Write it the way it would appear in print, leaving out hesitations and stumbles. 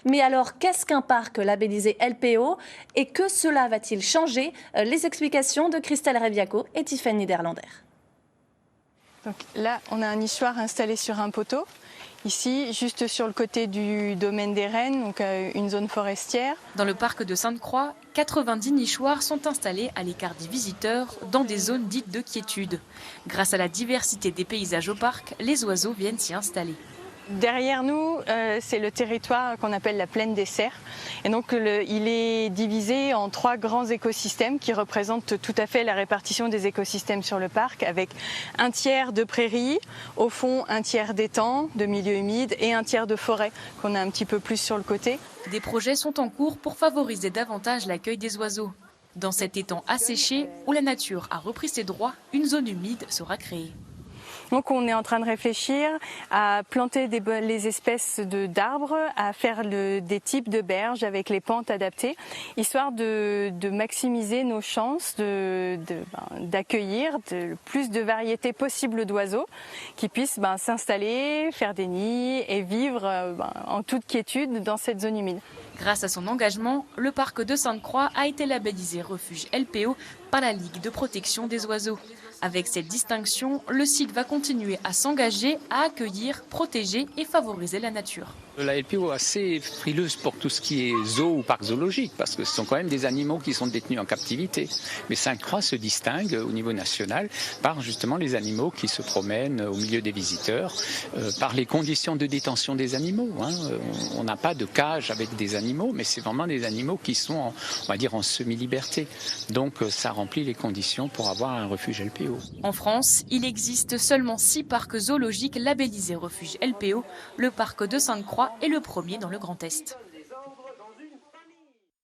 Mais alors, qu'est-ce qu'un parc labellisé LPO et que cela va-t-il changer? Les explications de Christelle Reviaco et Tiffany Niederlander. Donc là, on a un nichoir installé sur un poteau. Ici, juste sur le côté du domaine des Rennes, donc une zone forestière. Dans le parc de Sainte-Croix, 90 nichoirs sont installés à l'écart des visiteurs dans des zones dites de quiétude. Grâce à la diversité des paysages au parc, les oiseaux viennent s'y installer. Derrière nous, c'est le territoire qu'on appelle la plaine des cerfs. Et donc, il est divisé en 3 grands écosystèmes qui représentent tout à fait la répartition des écosystèmes sur le parc, avec un tiers de prairies, au fond un tiers d'étangs, de milieux humides et un tiers de forêt qu'on a un petit peu plus sur le côté. Des projets sont en cours pour favoriser davantage l'accueil des oiseaux. Dans cet étang asséché, où la nature a repris ses droits, une zone humide sera créée. Donc on est en train de réfléchir à planter les espèces d'arbres, à faire des types de berges avec les pentes adaptées, histoire de maximiser nos chances d'accueillir le plus de variétés possibles d'oiseaux qui puissent s'installer, faire des nids et vivre en toute quiétude dans cette zone humide. Grâce à son engagement, le parc de Sainte-Croix a été labellisé refuge LPO par la Ligue de protection des oiseaux. Avec cette distinction, le site va continuer à s'engager à accueillir, protéger et favoriser la nature. La LPO est assez frileuse pour tout ce qui est zoo ou parc zoologique, parce que ce sont quand même des animaux qui sont détenus en captivité. Mais Sainte-Croix se distingue au niveau national par justement les animaux qui se promènent au milieu des visiteurs, par les conditions de détention des animaux. On n'a pas de cage avec des animaux, mais c'est vraiment des animaux qui sont, on va dire, en semi-liberté. Donc ça remplit les conditions pour avoir un refuge LPO. En France, il existe seulement 6 parcs zoologiques labellisés refuge LPO. Le parc de Sainte-Croix est le premier dans le Grand Est.